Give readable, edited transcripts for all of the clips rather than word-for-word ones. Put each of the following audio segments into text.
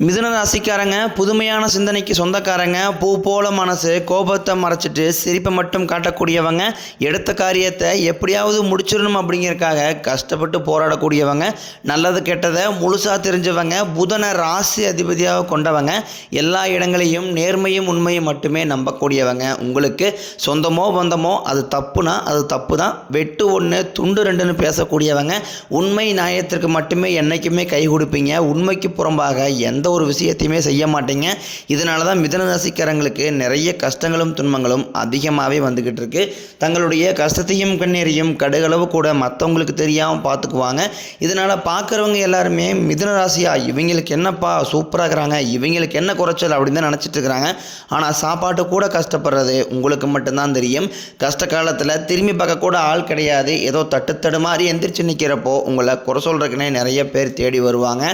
மிதுன ராசிக்காரங்க புதுமையான சிந்தனைக்கு சொந்தக்காரங்க. பூ போல மனசு, கோபத்தை மறைச்சிட்டு சிரிப்பை மட்டும் காட்டக்கூடியவங்க. எடுத்த காரியத்தை எப்படியாவது முடிச்சிடணும் அப்படிங்கிறதுக்காக கஷ்டப்பட்டு போராடக்கூடியவங்க. நல்லது கெட்டதை முழுசாக தெரிஞ்சவங்க. புதனை ராசி அதிபதியாக கொண்டவங்க. எல்லா இடங்களையும் நேர்மையும் உண்மையும் மட்டுமே நம்பக்கூடியவங்க. உங்களுக்கு சொந்தமோ பந்தமோ அது தப்புனா அது தப்பு தான். வெட்டு ஒன்று துண்டு ரெண்டுன்னு பேசக்கூடியவங்க. உண்மை நியாயத்திற்கு மட்டுமே என்றைக்குமே கை கொடுப்பீங்க. உண்மைக்கு புறம்பாக எந்த ஒரு விஷயத்தையுமே செய்ய மாட்டீங்க. இதனால தான் மிதுன ராசிக்காரங்களுக்கு நிறைய கஷ்டங்களும் துன்பங்களும் அதிகமாகவே வந்துக்கிட்டு இருக்கு. தங்களுடைய கஷ்டத்தையும் கண்ணீரையும் கடுகளவு கூட மற்றவங்களுக்கு தெரியாமல் பார்த்துக்குவாங்க. இதனால் பார்க்குறவங்க எல்லாருமே மிதுன ராசியா இவங்களுக்கு என்னப்பா சூப்பராக இருக்கிறாங்க, இவங்களுக்கு என்ன குறைச்சல் அப்படின்னு தான் நினச்சிட்டு இருக்கிறாங்க. ஆனால் சாப்பாட்டு கூட கஷ்டப்படுறது உங்களுக்கு மட்டும்தான் தெரியும். கஷ்ட காலத்தில் திரும்பி பார்க்க கூட ஆள் கிடையாது. ஏதோ தட்டு மாதிரி எந்திரிச்சு நிற்கிறப்போ உங்களை குறை சொல்கிறதுக்குன்னே நிறைய பேர் தேடி வருவாங்க.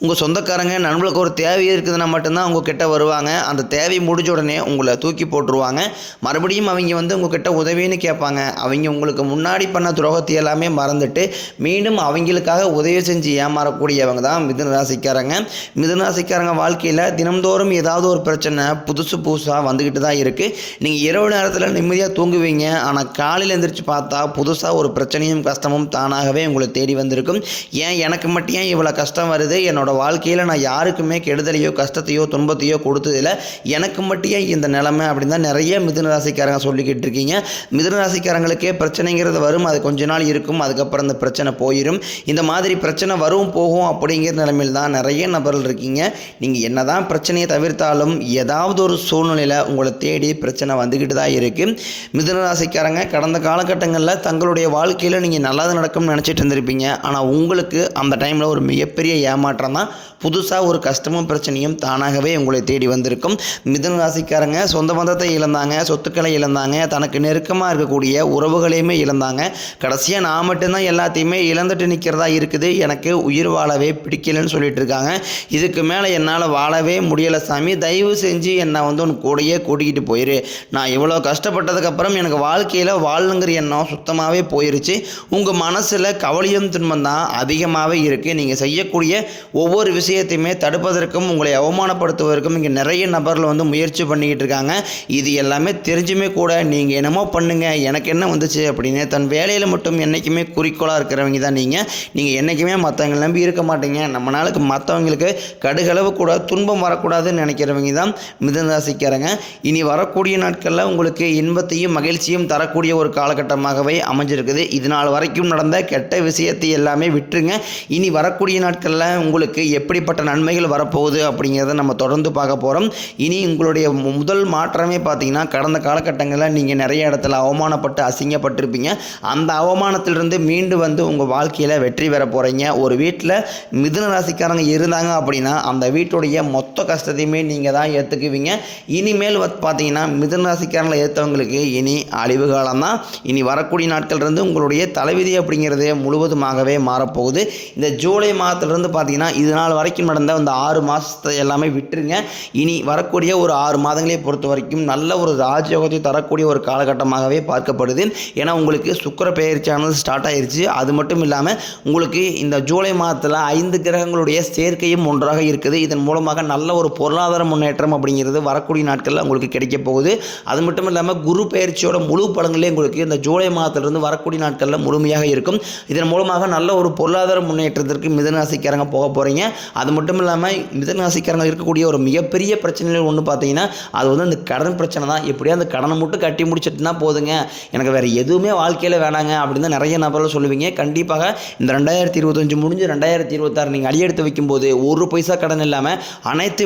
உங்கள் சொந்தக்காரங்க நண்பர்களுக்கு ஒரு தேவை இருக்குதுன்னா மட்டும்தான் உங்ககிட்ட வருவாங்க. அந்த தேவை முடிஞ்ச உடனே உங்களை தூக்கி போட்டுருவாங்க. மறுபடியும் அவங்க உங்ககிட்ட உதவின்னு கேட்பாங்க. அவங்க உங்களுக்கு முன்னாடி பண்ண துரோகத்தை எல்லாமே மறந்துட்டு மீண்டும் அவங்களுக்காக உதவி செஞ்சு ஏமாறக்கூடியவங்க தான் மிதுன ராசிக்காரங்க. மிதுன ராசிக்காரங்க வாழ்க்கையில் தினம்தோறும் ஏதாவது ஒரு பிரச்சனை புதுசாக வந்துக்கிட்டு தான் இருக்குது. நீங்கள் இரவு நேரத்தில் நிம்மதியாக தூங்குவீங்க. ஆனால் காலையில் எழுந்திரிச்சு பார்த்தா புதுசாக ஒரு பிரச்சனையும் கஷ்டமும் தானாகவே உங்களை தேடி வந்திருக்கும். ஏன் எனக்கு மட்டும் ஏன் இவ்வளோ கஷ்டம் வருது, என்னோடய வாழ்க்கையில் நான் யாருக்குமே கெடுதலையோ கஷ்டத்தையோ துன்பத்தையோ கொடுத்ததில்ல, எனக்கு மட்டும் இந்த நிலைமை அப்படின்னு தான் நிறைய மிதுன ராசிக்காரங்க சொல்லிக்கிட்டு இருக்கீங்க. மிதுன ராசிக்காரங்களுக்கே பிரச்சனைங்கிறது வரும், அது கொஞ்ச நாள் இருக்கும், அதுக்கப்புறம் இந்த பிரச்சனை போயிடும். இந்த மாதிரி பிரச்சனை வரும் போகும் அப்படிங்கிற நிலைமையில் தான் நிறைய நபர்கள் இருக்கீங்க. நீங்கள் என்ன தான் பிரச்சனையை தவிர்த்தாலும் ஏதாவது ஒரு சூழ்நிலையில் உங்களை தேடி பிரச்சனை வந்துக்கிட்டு தான் இருக்குது. மிதுன ராசிக்காரங்க கடந்த காலகட்டங்களில் தங்களுடைய வாழ்க்கையில் நீங்கள் நல்லது நடக்கும்னு நினச்சிட்டு இருந்திருப்பீங்க. ஆனால் உங்களுக்கு அந்த டைமில் ஒரு மிகப்பெரிய ஏமாற்றம் தான். புதுசாக ஒரு கஷ்டமும் பிரச்சனையும் தானாகவே உங்களை தேடி வந்திருக்கும். மிதுன ராசிக்காரங்க சொந்த பந்தத்தை இழந்தாங்க, சொத்துக்களை இழந்தாங்க, தனக்கு நெருக்கமாக இருக்கக்கூடிய உறவுகளையுமே இழந்தாங்க. கடைசியாக நான் மட்டும்தான் எல்லாத்தையுமே இழந்துட்டு நிற்கிறதா இருக்குது, எனக்கு உயிர் வாழவே பிடிக்கலன்னு சொல்லிட்டு இருக்காங்க. இதுக்கு மேலே என்னால் வாழவே முடியலை சாமி, தயவு செஞ்சு என்னை உன் கூடையே கூட்டிக்கிட்டு போயிரு. நான் இவ்வளோ கஷ்டப்பட்டதுக்கப்புறம் எனக்கு வாழ்க்கையில் வாழணுங்கிற எண்ணம் சுத்தமாகவே போயிருச்சு. உங்கள் மனசில் கவலையும் துன்பம் தான் அதிகமாகவே இருக்குது. நீங்கள் செய்யக்கூடிய ஒவ்வொரு விஷயத்தையுமே தடுப்பதற்கும் உங்களை அவமானப்படுத்துவதற்கும் இங்கே நிறைய நபர்கள் முயற்சி பண்ணிக்கிட்டு இருக்காங்க. இது எல்லாமே தெரிஞ்சுமே கூட நீங்கள் என்னமோ பண்ணுங்க, எனக்கு என்ன வந்துச்சு அப்படின்னு தன் வேலையில் மட்டும் என்றைக்குமே குறிக்கோளாக இருக்கிறவங்க தான் நீங்கள் என்றைக்குமே மற்றவங்களை நம்பி இருக்க மாட்டீங்க. நம்ம நாளுக்கு மற்றவங்களுக்கு கடுகளவு கூட துன்பம் வரக்கூடாதுன்னு நினைக்கிறவங்க தான் மிதுன ராசிக்காரங்க. இனி வரக்கூடிய நாட்களில் உங்களுக்கு இன்பத்தையும் மகிழ்ச்சியும் தரக்கூடிய ஒரு காலகட்டமாகவே அமைஞ்சிருக்குது. இதனால் வரைக்கும் நடந்த கெட்ட விஷயத்தை எல்லாமே விட்டுருங்க. இனி வரக்கூடிய நாட்களில் உங்களுக்கு எப்படிப்பட்ட நன்மைகள் வரப்போகுது அப்படிங்கிறத நம்ம தொடர்ந்து பார்க்க போகிறோம். இனி உங்களுடைய முதல் மாற்றமே பார்த்தீங்கன்னா கடந்த காலகட்டங்களில் நீங்கள் நிறைய இடத்துல அவமானப்பட்டு அசிங்கப்பட்டிருப்பீங்க. அந்த அவமானத்திலிருந்து மீண்டு உங்கள் வாழ்க்கையில் வெற்றி பெற போகிறீங்க. ஒரு வீட்டில் மிதுன ராசிக்காரங்க இருந்தாங்க அப்படின்னா அந்த வீட்டுடைய மொத்த கஷ்டத்தையுமே நீங்கள் தான் ஏற்றுக்குவீங்க. இனிமேல் பார்த்தீங்கன்னா மிதுன ராசிக்காரங்களை ஏற்றவங்களுக்கு இனி அழிவு காலம் தான். இனி வரக்கூடிய நாட்கள்லேருந்து உங்களுடைய தலைவிதி அப்படிங்கிறது முழுவதுமாகவே மாறப்போகுது. இந்த ஜூலை மாதத்திலிருந்து பார்த்தீங்கன்னா இது நாள் வரைக்கும் நடந்த அந்த 6 மாதத்தை எல்லாமே விட்டுருங்க. இனி வரக்கூடிய ஒரு 6 மாதங்களை பொறுத்த வரைக்கும் நல்ல ஒரு ராஜயோகத்தை தரக்கூடிய ஒரு காலகட்டமாகவே பார்க்கப்படுது. ஏன்னா உங்களுக்கு சுக்கிர பெயர்ச்சியானது ஸ்டார்ட் ஆயிடுச்சு. அது மட்டும் இல்லாமல் உங்களுக்கு இந்த ஜூலை மாதத்தில் 5 கிரகங்களுடைய சேர்க்கையும் ஒன்றாக இருக்குது. இதன் மூலமாக நல்ல ஒரு பொருளாதார முன்னேற்றம் அப்படிங்கிறது வரக்கூடிய நாட்களில் உங்களுக்கு கிடைக்க போகுது. அது மட்டும் இல்லாமல் குரு பெயர்ச்சியோட முழு பலன்களே உங்களுக்கு இந்த ஜூலை மாதத்திலிருந்து வரக்கூடிய நாட்களில் முழுமையாக இருக்கும். இதன் மூலமாக நல்ல ஒரு பொருளாதார முன்னேற்றத்திற்கு மிதுன ராசிக்காரங்க போக போகிறீங்க. அது மட்டும் இல்லாமல் மிதுன ராசிக்காரங்க இருக்கக்கூடிய ஒரு மிகப்பெரிய பிரச்சனைகள் ஒன்று பார்த்தீங்கன்னா அது அந்த கடன் பிரச்சனை தான். எப்படியா அந்த கடனை மட்டும் கட்டி முடிச்சிட்டுனா போதுங்க, எனக்கு வேறு எதுவுமே வாழ்க்கையில் வேணாங்க அப்படின்னு தான் நிறைய நபர்கள் சொல்லுவீங்க. கண்டிப்பாக இந்த 2025 முடிஞ்சு 2026 நீங்கள் அடியெடுத்து வைக்கும்போது ஒரு பைசா கடன் இல்லாமல் அனைத்து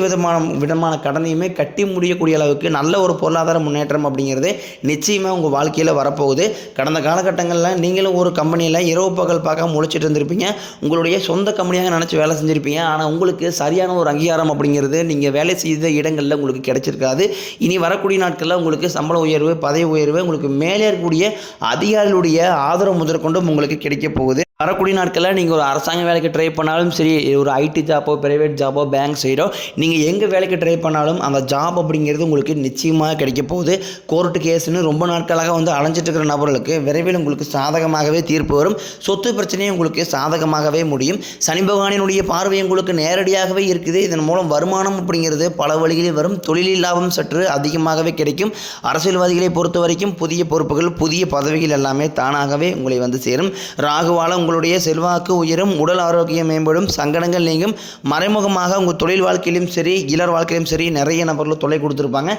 விதமான கடனையுமே கட்டி முடியக்கூடிய அளவுக்கு நல்ல ஒரு பொருளாதார முன்னேற்றம் அப்படிங்கிறது நிச்சயமாக உங்கள் வாழ்க்கையில் வரப்போகுது. கடந்த காலகட்டங்களில் நீங்களும் ஒரு கம்பெனியில் இரவு பகல் பார்க்க முழிச்சிட்டு இருந்திருப்பீங்க. உங்களுடைய சொந்த கம்பெனியாக நினச்சி வேலை செஞ்சுருப்பீங்க. ஆனால் உங்களுக்கு சரியான ஒரு அங்கீகாரம் அப்படிங்கிறது நீங்கள் வேலை செய்த இடங்களில் உங்களுக்கு கிடைச்சிருக்காது. இனி வரக்கூடிய நாட்களில் உங்களுக்கு சம்பள உயர்வு, பதவி உயர்வு, உங்களுக்கு மேலே இருக்கக்கூடிய அதிகாரிகளுடைய ஆதரவு முதற்கொண்டும் உங்களுக்கு கிடைக்க போகுது. வரக்கூடிய நாட்களில் நீங்கள் ஒரு அரசாங்க வேலைக்கு ட்ரை பண்ணாலும் சரி, ஒரு ஐடி ஜாப்போ, பிரைவேட் ஜாப்போ, பேங்க் சைடோ நீங்கள் எங்கே வேலைக்கு ட்ரை பண்ணாலும் அந்த ஜாப் அப்படிங்கிறது உங்களுக்கு நிச்சயமாக கிடைக்க போகுது. கோர்ட்டு கேஸ்னு ரொம்ப நாட்களாக வந்து அலைஞ்சிட்டு இருக்கிற நபர்களுக்கு விரைவில் உங்களுக்கு சாதகமாகவே தீர்ப்பு வரும். சொத்து பிரச்சனையும் உங்களுக்கு சாதகமாகவே முடியும். சனி பகவானினுடைய பார்வை உங்களுக்கு நேரடியாகவே இருக்குது. இதன் மூலம் வருமானம் அப்படிங்கிறது பல வழிகளில் வரும். தொழிலில் லாபம் சற்று அதிகமாகவே கிடைக்கும். அரசியல்வாதிகளை பொறுத்த வரைக்கும் புதிய பொறுப்புகள், புதிய பதவிகள் எல்லாமே தானாகவே உங்களை வந்து சேரும். ராகுவால உங்களுடைய செல்வாக்கு உயரும், உடல் ஆரோக்கியம் மேம்படும், சங்கடங்கள் நீங்கும். மறைமுகமாக உங்கள் தொழில் வாழ்க்கையிலும் சரி, இளர் வாழ்க்கையிலும் சரி நிறைய நபர்கள் தொல்லை கொடுத்துருப்பாங்க.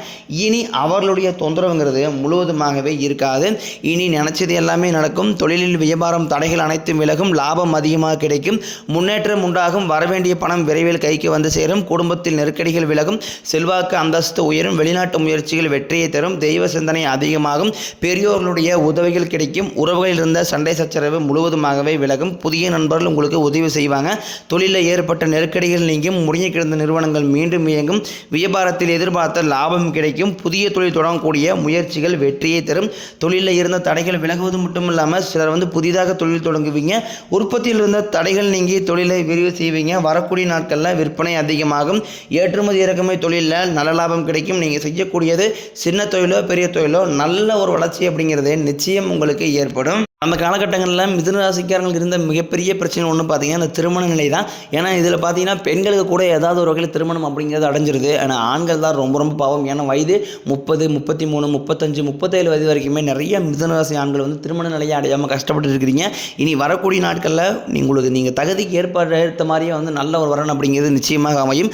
இனி அவர்களுடைய தொந்தரவுங்கிறது முழுவதுமாகவே இருக்காது. இனி நினைச்சது எல்லாமே நடக்கும். தொழிலில் வியாபாரம் தடைகள் அனைத்தும் விலகும். லாபம் அதிகமாக கிடைக்கும். முன்னேற்றம் உண்டாகும். வரவேண்டிய பணம் விரைவில் கைக்கு வந்து சேரும். குடும்பத்தில் நெருக்கடிகள் விலகும். செல்வாக்கு அந்தஸ்து உயரும். வெளிநாட்டு முயற்சிகள் வெற்றியை தரும். தெய்வ சிந்தனை அதிகமாகும். பெரியோர்களுடைய உதவிகள் கிடைக்கும். உறவுகளில் இருந்த சண்டை சச்சரவு முழுவதுமாகவே விலகும். புதிய நண்பர்கள் உங்களுக்கு உதவி செய்வாங்க. தொழிலில் ஏற்பட்ட நெருக்கடிகள் நீங்கும். முடங்கி கிடந்த நிறுவனங்கள் மீண்டும் இயங்கும். வியாபாரத்தில் எதிர்பார்த்த லாபம் கிடைக்கும். புதிய தொழில் தொடங்கக்கூடிய முயற்சிகள் வெற்றியை தரும். தொழிலில் இருந்த தடைகள் விலகுவது மட்டும் இல்லாமல் சிலர் வந்து புதிதாக தொழில் தொடங்குவீங்க. உற்பத்தியில் இருந்த தடைகள் நீங்கி தொழிலை விரிவு செய்வீங்க. வரக்கூடிய நாட்களில் விற்பனை அதிகமாகும். ஏற்றுமதி இறக்குமதி தொழிலில் நல்ல லாபம் கிடைக்கும். நீங்கள் செய்யக்கூடியது சின்ன தொழிலோ பெரிய தொழிலோ நல்ல ஒரு வளர்ச்சி அப்படிங்கிறது நிச்சயம் உங்களுக்கு ஏற்படும். அந்த காலகட்டங்களில் மிதுன ராசிக்காரங்களுக்கு இருந்த மிகப்பெரிய பிரச்சனை ஒன்று பார்த்தீங்கன்னா அந்த திருமண நிலை தான். ஏன்னா இதில் பார்த்தீங்கன்னா பெண்களுக்கு கூட ஏதாவது ஒரு வகையில் திருமணம் அப்படிங்கிறது அடைஞ்சிருது. ஆனால் ஆண்கள் தான் ரொம்ப ரொம்ப பாவம். ஏன்னா வயது 30, 33, 35, 37 வயது வரைக்குமே நிறைய மிதுன ராசி ஆண்கள் வந்து திருமண நிலையை அடையாமல் கஷ்டப்பட்டு இருக்கிறீங்க. இனி வரக்கூடிய நாட்களில் நீங்கள் தகுதிக்கு ஏற்ற மாதிரியே வந்து நல்ல ஒரு வரன் அப்படிங்கிறது நிச்சயமாக அமையும்.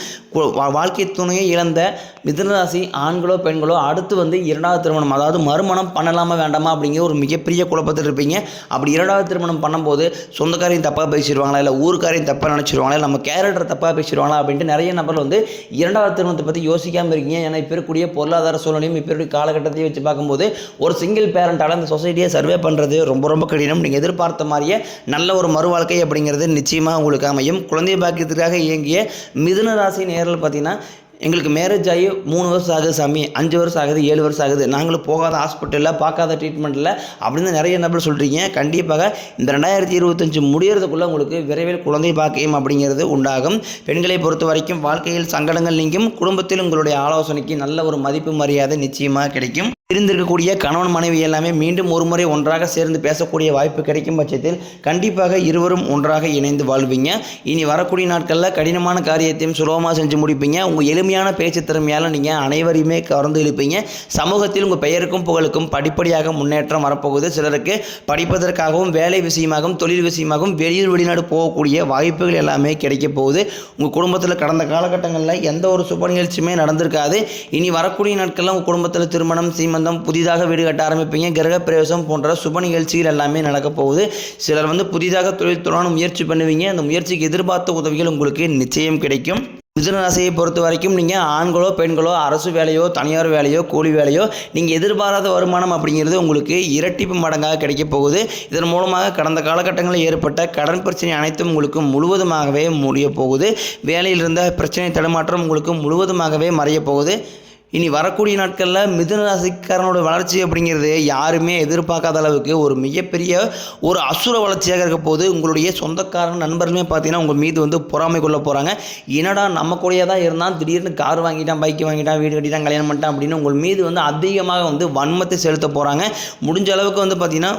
வாழ்க்கை துணையை இழந்த மிதுன ராசி ஆண்களோ பெண்களோ அடுத்து வந்து இரண்டாவது திருமணம், அதாவது மறுமணம் பண்ணலாமா வேண்டாமா அப்படிங்கிற ஒரு மிகப்பெரிய குழப்பத்தில் இருப்பீங்க. அப்படி இரண்டாவது திருமணம் பண்ணும்போது சொந்தக்காரையும் தப்பாக பேசிடுவாங்களா, இல்லை ஊருக்காரையும் தப்பாக நினச்சிடுவாங்களா, இல்லை நம்ம கேரக்டர் தப்பாக பேசிடுவாங்களா அப்படின்ட்டு நிறைய நபர்கள் வந்து இரண்டாவது திருமணத்தை பற்றி யோசிக்காமல் இருக்கீங்க. ஏன்னா இப்போ இருக்கக்கூடிய பொருளாதார சூழ்நிலையும் இப்போ இருக்கக்கூடிய காலகட்டத்தையும் வச்சு பார்க்கும்போது ஒரு சிங்கிள் பேரண்டால் அந்த சொசைட்டியை சர்வே பண்ணுறது ரொம்ப ரொம்ப கடினம். நீங்கள் எதிர்பார்த்த மாதிரியே நல்ல ஒரு மறு வாழ்க்கை அப்படிங்கிறது நிச்சயமாக உங்களுக்கு அமையும். குழந்தை பாக்கியத்திற்காக இயங்கிய மிதுன ராசி நேரில் பார்த்தீங்கன்னா எங்களுக்கு மேரேஜ் ஆகி 3 வருஷம் ஆகுது சாமி, 5 வருஷம் ஆகுது, 7 வருஷம் ஆகுது, நாங்களும் போகாத ஹாஸ்பிட்டலில் பார்க்காத ட்ரீட்மெண்ட்டில் அப்படின்னு நிறைய நபர் சொல்கிறீங்க. கண்டிப்பாக இந்த 2025 முடியறதுக்குள்ளே உங்களுக்கு விரைவில் குழந்தை பாக்கியம் அப்படிங்கிறது உண்டாகும். பெண்களை பொறுத்த வரைக்கும் வாழ்க்கையில் சங்கடங்கள் நீங்கும். குடும்பத்தில் உங்களுடைய ஆலோசனைக்கு நல்ல ஒரு மதிப்பு மரியாதை நிச்சயமாக கிடைக்கும். இருந்திருக்கக்கூடிய கணவன் மனைவி எல்லாமே மீண்டும் ஒரு முறை ஒன்றாக சேர்ந்து பேசக்கூடிய வாய்ப்பு கிடைக்கும் பட்சத்தில் கண்டிப்பாக இருவரும் ஒன்றாக இணைந்து வாழ்வீங்க. இனி வரக்கூடிய நாட்களில் கடினமான காரியத்தையும் சுலபமாக செஞ்சு முடிப்பீங்க. உங்கள் எளிமையான பேச்சு திறமையால் நீங்கள் அனைவரையுமே கவர்ந்து இழுப்பீங்க. சமூகத்தில் உங்கள் பெயருக்கும் புகழுக்கும் படிப்படியாக முன்னேற்றம் வரப்போகுது. சிலருக்கு படிப்பதற்காகவும் வேலை விஷயமாகவும் தொழில் விஷயமாகவும் வெளிநாடு போகக்கூடிய வாய்ப்புகள் எல்லாமே கிடைக்க போகுது. உங்கள் குடும்பத்தில் கடந்த காலகட்டங்களில் எந்த ஒரு சுப நிகழ்ச்சியுமே நடந்திருக்காது. இனி வரக்கூடிய நாட்களில் உங்கள் குடும்பத்தில் திருமணம், சீமந்தம், புதிதாக வீடு கட்ட ஆரம்பிப்பீங்க. கிரக பிரவேசம் போன்ற சுப நிகழ்ச்சிகள் எல்லாமே நடக்க போகுது. சிலர் வந்து புதிதாக தொழில் தொடர முயற்சி பண்ணுவீங்க. அந்த முயற்சிக்கு எதிர்பார்த்த உதவிகள் உங்களுக்கு நிச்சயம் கிடைக்கும். மிதுன ராசியை பொறுத்த வரைக்கும் நீங்கள் ஆண்களோ பெண்களோ அரசு வேலையோ தனியார் வேலையோ கூலி வேலையோ நீங்கள் எதிர்பாராத வருமானம் அப்படிங்கிறது உங்களுக்கு இரட்டிப்பு மடங்காக கிடைக்க போகுது. இதன் மூலமாக கடந்த காலகட்டங்களில் ஏற்பட்ட கடன் பிரச்சனை அனைத்தும் உங்களுக்கு முழுவதுமாகவே முடிய போகுது. வேலையில் இருந்த பிரச்சனை தடுமாற்றம் உங்களுக்கு முழுவதுமாகவே மறைய போகுது. இனி வரக்கூடிய நாட்களில் மிதுன ராசிக்காரனோட வளர்ச்சி அப்படிங்கிறது யாருமே எதிர்பார்க்காத அளவுக்கு ஒரு மிகப்பெரிய ஒரு அசுர வளர்ச்சியாக இருக்க போது. உங்களுடைய சொந்தக்காரன் நண்பர்களுமே பார்த்தீங்கன்னா உங்கள் மீது வந்து பொறாமை கொள்ள போகிறாங்க. என்னடா நம்ம கூடயே தான் இருந்தால் திடீர்னு கார் வாங்கிட்டான், பைக் வாங்கிட்டான், வீடு கட்டிட்டான், கல்யாணம் பண்ணிட்டான் அப்படின்னு உங்கள் மீது வந்து அதிகமாக வந்து வன்மத்தை செலுத்த போகிறாங்க. முடிஞ்ச அளவுக்கு வந்து பார்த்திங்கன்னா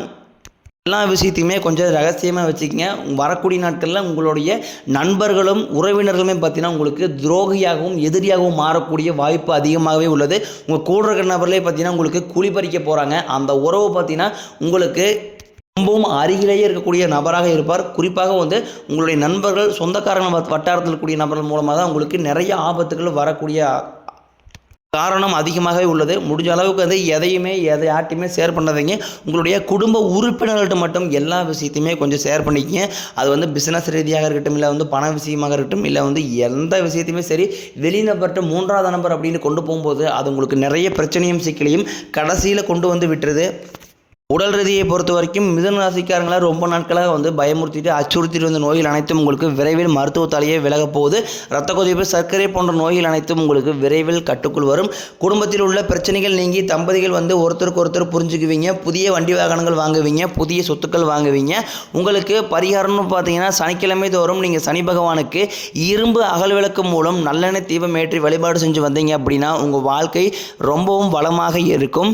எல்லா விஷயத்தையுமே கொஞ்சம் ரகசியமாக வச்சுக்கங்க. வரக்கூடிய நாட்களில் உங்களுடைய நண்பர்களும் உறவினர்களுமே பார்த்தீங்கன்னா உங்களுக்கு துரோகியாகவும் எதிரியாகவும் மாறக்கூடிய வாய்ப்பு அதிகமாகவே உள்ளது. உங்கள் கூட இருக்கிற நபர்களே பார்த்தீங்கன்னா உங்களுக்கு குழிபறிக்க போகிறாங்க. அந்த உறவு பார்த்தீங்கன்னா உங்களுக்கு ரொம்பவும் அருகிலேயே இருக்கக்கூடிய நபராக இருப்பார். குறிப்பாக வந்து உங்களுடைய நண்பர்கள் சொந்தக்காரங்க வட்டாரத்தில் இருக்கக்கூடிய நபர்கள் மூலமாக தான் உங்களுக்கு நிறைய ஆபத்துகள் வரக்கூடிய காரணம் அதிகமாகவே உள்ளது. முடிஞ்ச அளவுக்கு வந்து யார்ட்டையுமே ஷேர் பண்ணாதீங்க. உங்களுடைய குடும்ப உறுப்பினர்கள்ட்ட மட்டும் எல்லா விஷயத்தையுமே கொஞ்சம் ஷேர் பண்ணிக்கங்க. அது வந்து பிஸ்னஸ் ரீதியாக இருக்கட்டும், இல்லை வந்து பண விஷயமாக இருக்கட்டும், இல்லை வந்து எந்த விஷயத்தையுமே சரி வெளிநபர்கிட்ட 3வது நபர் அப்படின்னு கொண்டு போகும்போது அது உங்களுக்கு நிறைய பிரச்சனையும் சிக்கலையும் கடைசியில் கொண்டு வந்து விட்டுருது. உடல் ரீதியை பொறுத்த வரைக்கும் மிதுன ராசிக்காரங்களை ரொம்ப நாட்களாக வந்து பயமுறுத்திட்டு அச்சுறுத்திட்டு வந்த நோய்கள் அனைத்தும் உங்களுக்கு விரைவில் மருத்துவத்தாலேயே விலக போகுது. இரத்த கொதிப்பு, சர்க்கரை போன்ற நோய்கள் அனைத்தும் உங்களுக்கு விரைவில் கட்டுக்குள் வரும். குடும்பத்தில் உள்ள பிரச்சனைகள் நீங்கி தம்பதிகள் வந்து ஒருத்தருக்கு ஒருத்தர் புரிஞ்சுக்குவீங்க. புதிய வண்டி வாகனங்கள் வாங்குவீங்க, புதிய சொத்துக்கள் வாங்குவீங்க. உங்களுக்கு பரிகாரம்னு பார்த்தீங்கன்னா சனிக்கிழமை தோறும் நீங்கள் சனி பகவானுக்கு இரும்பு அகல் விளக்கு மூலம் நல்லெண்ணெய் தீபம் ஏற்றி வழிபாடு செஞ்சு வந்தீங்க அப்படின்னா உங்கள் வாழ்க்கை ரொம்பவும் வளமாக இருக்கும்.